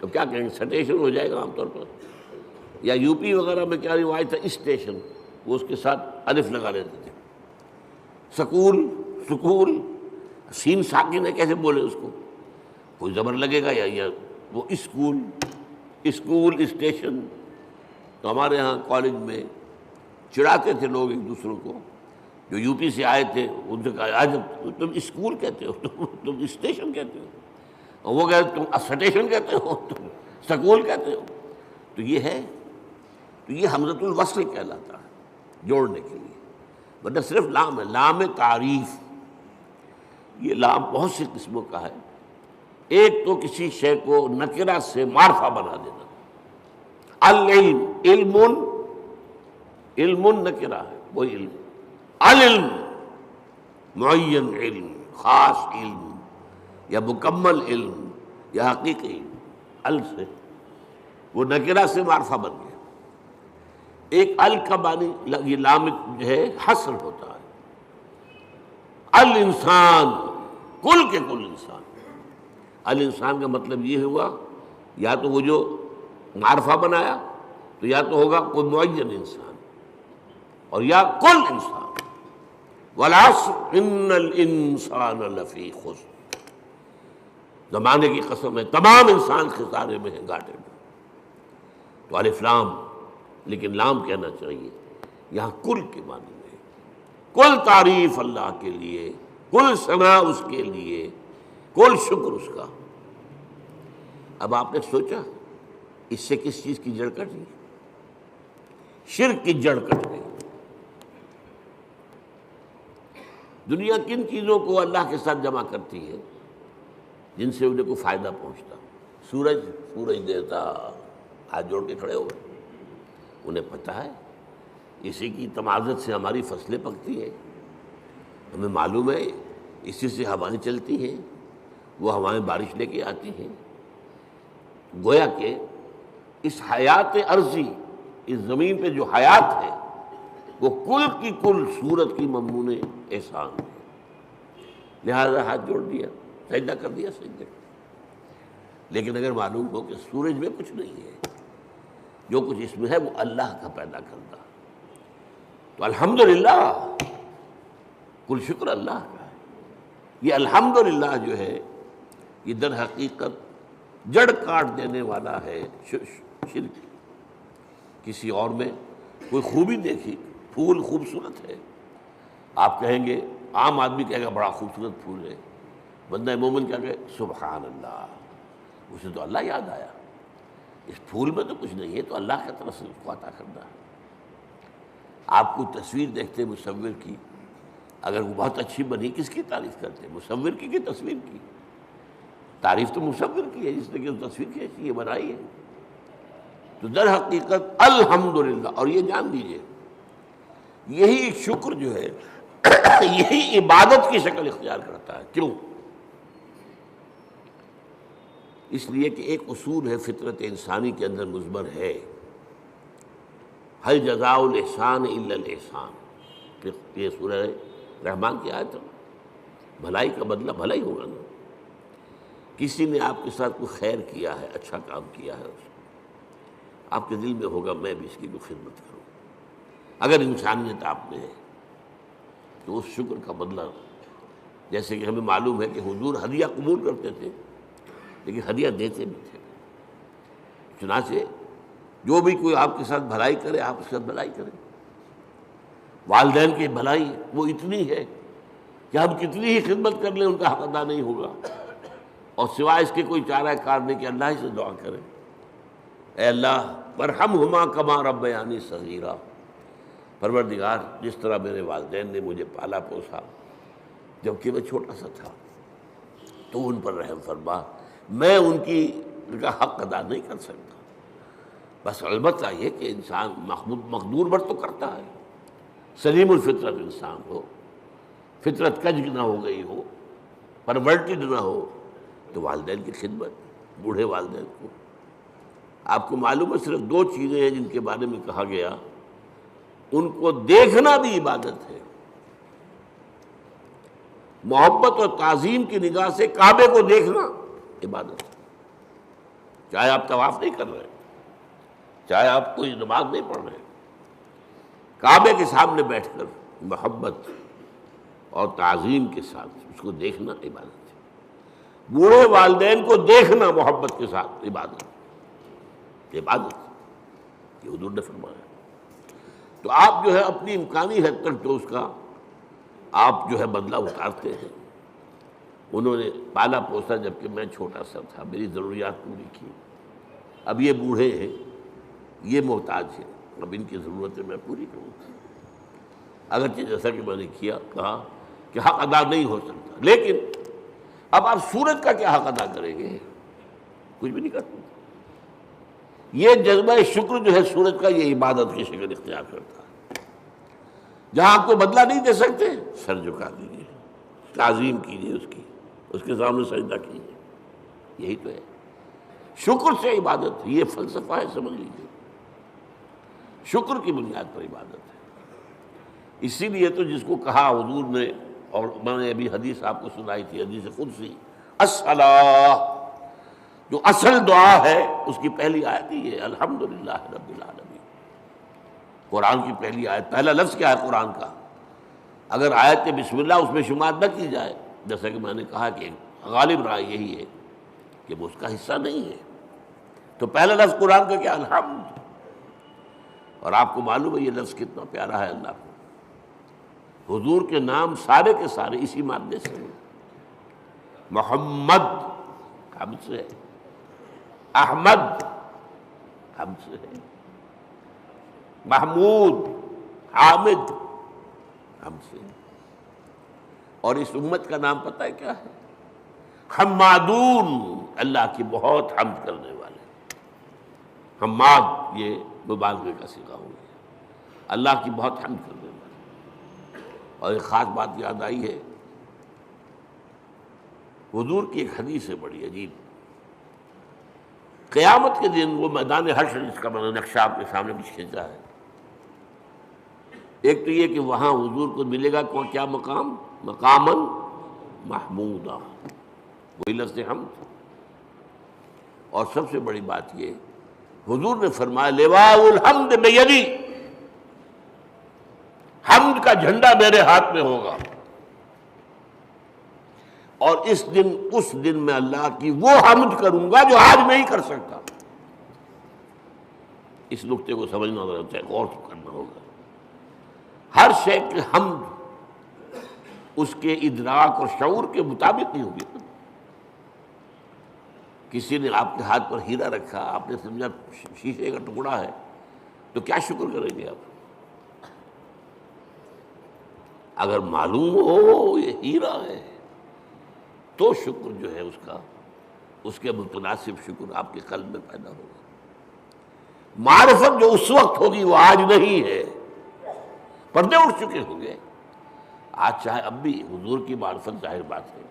Speaker 1: اب کیا کہیں گے، سٹیشن ہو جائے گا عام طور پر، یا یو پی وغیرہ میں کیا روایت ہے، اسٹیشن، وہ اس کے ساتھ الف لگا لیتے تھے۔ سکول، سین ساکن ہے، کیسے بولے اس کو، کوئی زبر لگے گا یا وہ اسکول اسٹیشن۔ تو ہمارے ہاں کالج میں چڑھاتے تھے لوگ ایک دوسروں کو، جو یو پی سے آئے تھے، ان سے کہا آج تم اسکول کہتے ہو، تم اسٹیشن کہتے ہو، اور وہ کہتے تم اسٹیشن کہتے ہو، تم سکول کہتے ہو۔ تو یہ ہے، تو یہ حمزۃ الوصل کہلاتا ہے، جوڑنے کے لیے، ورنہ صرف لام ہے، لام تعریف۔ یہ لام بہت سی قسموں کا ہے۔ ایک تو کسی شے کو نکرہ سے معرفہ بنا دینا، العلم، علم نکرہ ہے، وہی علم، العلم معین علم، خاص علم، یا مکمل علم، یا حقیقی علم، ال سے وہ نکرہ سے معرفہ بن گیا. ایک ال کا معنی یہ لام جو ہے حصر ہوتا ہے. الانسان کل کے کل انسان. الانسان کا مطلب یہ ہوا یا تو وہ جو معرفہ بنایا تو یا تو ہوگا کوئی معین انسان اور یا کل انسان. والعصر ان الانسان لفی خسر. زمانے کی قسم ہے تمام انسان خسارے میں ہیں، گھاٹے میں. تو الف لام، لیکن لام کہنا چاہیے یہاں کل کے معنی میں. کل تعریف اللہ کے لیے، کل ثنا اس کے لیے، کل شکر اس کا. اب آپ نے سوچا اس سے کس چیز کی جڑ کٹ گئی؟ شرک کی جڑ کٹ گئی. دنیا کن چیزوں کو اللہ کے ساتھ جمع کرتی ہے جن سے انہیں کوئی فائدہ پہنچتا؟ سورج دیتا، ہاتھ جوڑ کے کھڑے ہو گئے. انہیں پتہ ہے اسی کی تمازت سے ہماری فصلیں پکتی ہیں، ہمیں معلوم ہے اسی سے ہوائیں چلتی ہیں، وہ ہوائیں بارش لے کے آتی ہیں. گویا کہ اس حیات عرضی، اس زمین پہ جو حیات ہے وہ کل کی کل صورت کی مضمون احسان ہے. لہذا ہاتھ جوڑ دیا، سجدہ کر دیا سجدے. لیکن اگر معلوم ہو کہ سورج میں کچھ نہیں ہے، جو کچھ اس میں ہے وہ اللہ کا پیدا کرتا، تو الحمدللہ، کل شکر اللہ کا ہے. یہ الحمدللہ جو ہے یہ در حقیقت جڑ کاٹ دینے والا ہے شرک. کسی اور میں کوئی خوبی دیکھی، پھول خوبصورت ہے، آپ کہیں گے، عام آدمی کہے گا بڑا خوبصورت پھول ہے. بندہ مومن کیا کہے سبحان اللہ، اسے تو اللہ یاد آیا. اس پھول میں تو کچھ نہیں ہے، تو اللہ کی طرف سے اس کو عطا کرنا ہے. آپ کو تصویر دیکھتے مصور کی، اگر وہ بہت اچھی بنی کس کی تعریف کرتے؟ مصور کی تصویر کی؟ تعریف تو مصور کی ہے جس نے کہ تصویر کھینچی ہے، بنائی ہے. تو در حقیقت الحمدللہ. اور یہ جان لیجیے یہی شکر جو ہے یہی عبادت کی شکل اختیار کرتا ہے. کیوں؟ اس لیے کہ ایک اصول ہے فطرت انسانی کے اندر مضمر ہے، ہل جزاء الاحسان الا الاحسان. یہ سورہ رحمان کی آیت ہے. بھلائی کا بدلہ بھلا ہی ہوگا نا. کسی نے آپ کے ساتھ کوئی خیر کیا ہے، اچھا کام کیا ہے، آپ کے دل میں ہوگا میں بھی اس کی کوئی خدمت کروں. اگر انسانیت آپ میں ہے تو اس شکر کا بدلہ، جیسے کہ ہمیں معلوم ہے کہ حضور ہدیہ قبول کرتے تھے لیکن ہدیہ دیتے بھی تھے. چنانچہ جو بھی کوئی آپ کے ساتھ بھلائی کرے آپ اس کے ساتھ بھلائی کریں. والدین کی بھلائی وہ اتنی ہے کہ ہم کتنی ہی خدمت کر لیں ان کا حق ادا نہیں ہوگا، اور سوائے اس کے کوئی چارہ کار نہیں کہ اللہ ہی سے دعا کریں، اے اللہ ورحمہما کما ربیانی صغیرا. پروردگار جس طرح میرے والدین نے مجھے پالا پوسا جبکہ میں چھوٹا سا تھا، تو ان پر رحم فرما. میں ان کا حق ادا نہیں کر سکتا. بس البتہ یہ کہ انسان مقدور بر تو کرتا ہے. سلیم الفطرت انسان ہو، فطرت کج نہ ہو گئی ہو، پرورٹڈ نہ ہو، تو والدین کی خدمت، بوڑھے والدین کو. آپ کو معلوم ہے صرف 2 چیزیں ہیں جن کے بارے میں کہا گیا ان کو دیکھنا بھی عبادت ہے. محبت اور تعظیم کی نگاہ سے کعبے کو دیکھنا عبادت ہے. چاہے آپ طواف نہیں کر رہے، چاہے آپ کوئی نماز نہیں پڑھ رہے، کعبے کے سامنے بیٹھ کر محبت اور تعظیم کے ساتھ اس کو دیکھنا عبادت ہے. بوڑھے والدین کو دیکھنا محبت کے ساتھ عبادت یہ حضور نے فرمایا. تو آپ جو ہے اپنی امکانی حد تک تو اس کا آپ جو ہے بدلہ اتارتے ہیں. انہوں نے پالا پوسا جبکہ میں چھوٹا سا تھا، میری ضروریات پوری کی. اب یہ بوڑھے ہیں، یہ محتاج ہیں، اب ان کی ضرورتیں میں پوری کروں. اگرچہ جیسا کہ میں نے کہا کہ حق ادا نہیں ہو سکتا، لیکن اب آپ سورج کا کیا حق ادا کریں گے؟ کچھ بھی نہیں کر سکتے. یہ جذبہ شکر جو ہے سورج کا، یہ عبادت کی شکل اختیار کرتا ہے. جہاں آپ کو بدلہ نہیں دے سکتے سر جھکا دیجیے، تعظیم کیجیے، اس کے سامنے سجدہ کیجیے. یہی تو ہے. شکر سے عبادت ہے، یہ فلسفہ ہے، سمجھ لیجیے، شکر کی بنیاد پر عبادت ہے۔ اسی لیے تو جس کو کہا حضور نے، اور میں نے ابھی حدیث آپ کو سنائی تھی، حدیث قدسی، الصلاۃ، جو اصل دعا ہے اس کی پہلی آیت ہی ہے الحمدللہ رب العالمین۔ قرآن کی پہلی آیت، پہلا لفظ کیا ہے قرآن کا؟ اگر آیت بسم اللہ اس میں شمار نہ کی جائے، جیسا کہ میں نے کہا کہ غالب رائے یہی ہے کہ وہ اس کا حصہ نہیں ہے، تو پہلا لفظ قرآن کا کیا؟ الحمد۔ اور آپ کو معلوم ہے یہ لفظ کتنا پیارا ہے اللہ کو۔ حضور کے نام سارے کے سارے اسی مادے سے ہیں۔ محمد حمد سے ہے، احمد حمد سے ہے، محمود حامد حمد سے ہے۔ اور اس امت کا نام پتہ ہے کیا ہے؟ حمادون، اللہ کی بہت حمد کرنے والے۔ حماد یہ مبالغے کا صیغہ ہو گیا، اللہ کی بہت حمد کرنے والے۔ اور ایک خاص بات یاد آئی ہے، حضور کی ایک حدیث ہے بڑی عجیب۔ قیامت کے دن وہ میدان حشر، جس کا میں نے نقشہ آپ کے سامنے کچھ کھینچا ہے، ایک تو یہ کہ وہاں حضور کو ملے گا کیا مقام؟ مقاماً محمودا، وہی لفظ حمد۔ اور سب سے بڑی بات یہ، حضور نے فرمایا لواء الحمد بیدی، حمد کا جھنڈا میرے ہاتھ میں ہوگا، اور اس دن میں اللہ کی وہ حمد کروں گا جو آج نہیں کر سکتا۔ اس نقطے کو سمجھنا ضرورت ہے، غور کرنا ہوگا۔ ہر شے کی حمد اس کے ادراک اور شعور کے مطابق نہیں ہوگی۔ کسی نے آپ کے ہاتھ پر ہیرا رکھا، آپ نے سمجھا شیشے کا ٹکڑا ہے، تو کیا شکر کریں گے آپ؟ اگر معلوم ہو یہ ہیرا ہے تو شکر جو ہے اس کے متناسب شکر آپ کے قلب میں پیدا ہوگا۔ معرفت جو اس وقت ہوگی وہ آج نہیں ہے، پردے اٹھ چکے ہوں گے۔ آج چاہے اب بھی حضور کی معرفت ظاہر بات ہے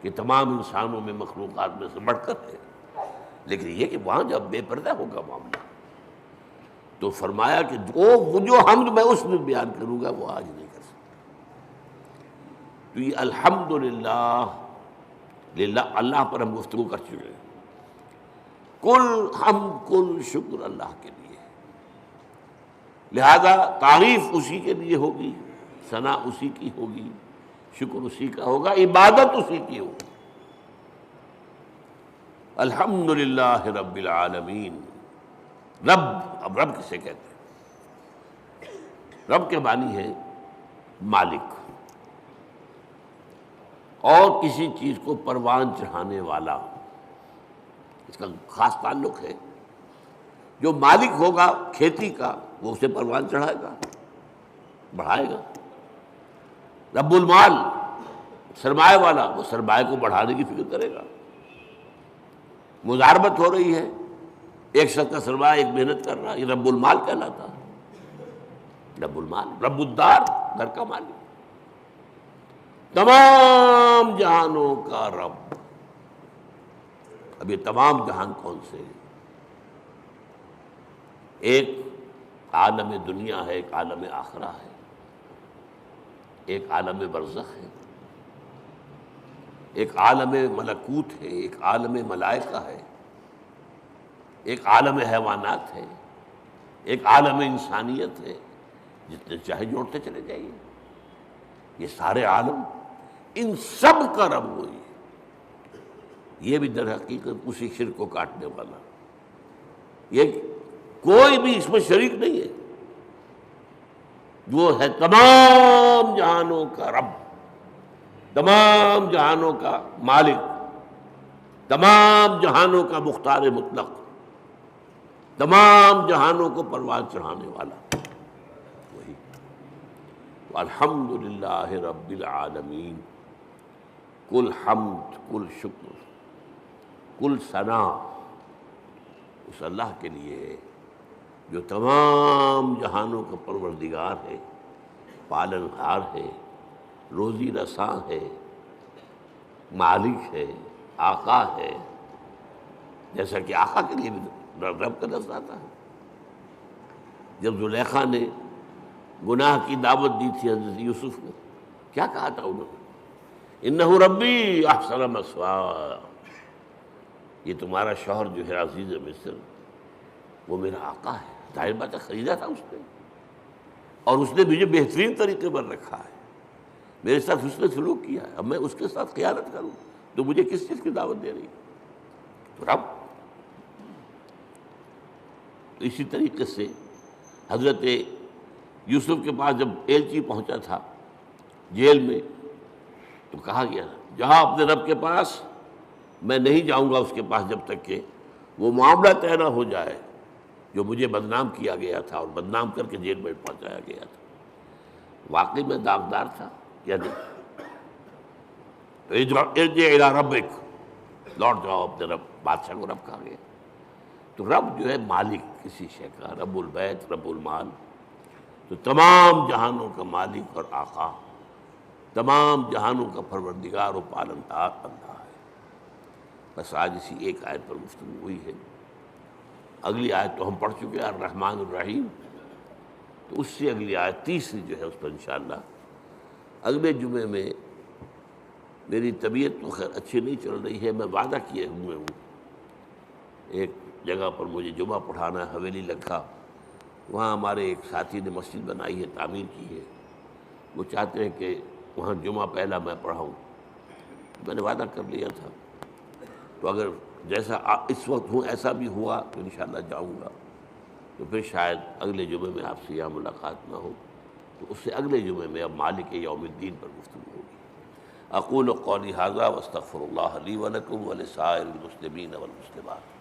Speaker 1: کہ تمام انسانوں میں، مخلوقات میں سے بڑھ کر ہے، لیکن یہ کہ وہاں جب بے پردہ ہوگا معاملہ، تو فرمایا کہ وہ جو حمد میں اس میں بیان کروں گا وہ آج نہیں کر سکتا۔ تو یہ الحمدللہ، اللہ پر ہم گفتگو کر چکے ہیں۔ کل حمد کل شکر اللہ کے لیے، لہذا تعریف اسی کے لیے ہوگی، ثنا اسی کی ہوگی، شکر اسی کا ہوگا، عبادت اسی کی ہوگی۔ الحمدللہ رب العالمین۔ رب، اب رب کسے کہتے ہیں؟ رب کے معنی ہے مالک، اور کسی چیز کو پروان چڑھانے والا، اس کا خاص تعلق ہے۔ جو مالک ہوگا کھیتی کا وہ اسے پروان چڑھائے گا، بڑھائے گا۔ رب المال، سرمایہ والا، وہ سرمایہ کو بڑھانے کی فکر کرے گا۔ مضاربت ہو رہی ہے، ایک شخص کا سرمایہ ایک محنت کر رہا ہے، یہ رب المال کہلاتا ہے۔ رب المال، رب الدار، گھر کا مالک، تمام جہانوں کا رب۔ اب یہ تمام جہان کون سے ہیں؟ ایک عالم دنیا ہے، ایک عالم آخرہ ہے، ایک عالم برزخ ہے، ایک عالم ملکوت ہے، ایک عالم ملائکہ ہے، ایک عالم حیوانات ہے، ایک عالم انسانیت ہے۔ جتنے چاہے جوڑتے چلے جائیے، یہ سارے عالم، ان سب کا رب وہی ہے۔ یہ بھی در حقیقت اسی شرک کو کاٹنے والا، یہ کوئی بھی اس میں شریک نہیں ہے، وہ ہے تمام جہانوں کا رب، تمام جہانوں کا مالک، تمام جہانوں کا مختار مطلق، تمام جہانوں کو پروان چڑھانے والا وہی۔ الحمدللہ رب العالمین، کل حمد کل شکر کل ثنا اس اللہ کے لیے ہے جو تمام جہانوں کا پروردگار ہے، پالنہار ہے، روزی رساں ہے، مالک ہے، آقا ہے، جیسا کہ آقا کے لیے بھی رب کا لفظ آتا ہے۔ جب زلیخا نے گناہ کی دعوت دی تھی حضرت یوسف کو، کیا کہا تھا انہوں نے؟ انہ ربی احسن مثوایا، یہ تمہارا شوہر جو ہے عزیز مصر وہ میرا آقا ہے، ظاہر بات ہے خریدا تھا اس نے، اور اس نے مجھے بہترین طریقے پر رکھا ہے، میرے ساتھ اس نے سلوک کیا ہے، اب میں اس کے ساتھ خیانت کروں تو مجھے کس چیز کی دعوت دے رہی ہے؟ تو رب۔ تو اسی طریقے سے حضرت یوسف کے پاس جب ایلچی پہنچا تھا جیل میں، تو کہا گیا جہاں اپنے رب کے پاس، میں نہیں جاؤں گا اس کے پاس جب تک کہ وہ معاملہ طے نہ ہو جائے جو مجھے بدنام کیا گیا تھا اور بدنام کر کے جیل میں پہنچایا گیا تھا۔ واقعی میں داغدار تھا یا نہیں؟ تو ارجع الی ربک، لوٹ جاؤ اپنے رب، بادشاہ کو رب کہا گیا۔ تو رب جو ہے مالک کسی شے کا، رب البیت، رب المال، تو تمام جہانوں کا مالک اور آقا، تمام جہانوں کا پروردگار و پالنہار اللہ ہے۔ بس آج اسی ایک آیت پر گفتگو ہوئی ہے، اگلی آیت تو ہم پڑھ چکے ہیں الرحمن الرحیم، تو اس سے اگلی آیت تیسری جو ہے اس پر انشاءاللہ اگلے جمعے میں، میری طبیعت تو خیر اچھی نہیں چل رہی ہے، میں وعدہ کیے ہوئے ہوں ایک جگہ پر مجھے جمعہ پڑھانا ہے حویلی لکھا، وہاں ہمارے ایک ساتھی نے مسجد بنائی ہے، تعمیر کی ہے، وہ چاہتے ہیں کہ وہاں جمعہ پہلا میں پڑھاؤں، میں نے وعدہ کر لیا تھا، تو اگر جیسا اس وقت ہوں ایسا بھی ہوا تو انشاءاللہ جاؤں گا، تو پھر شاید اگلے جمعے میں آپ سے یہاں ملاقات نہ ہو، تو اس سے اگلے جمعے میں اب مالک یوم الدین پر گفتگو ہوگی۔ اقول قولی ھذا واستغفر اللہ لی ولکم ولسائر المسلمین والمسلمات۔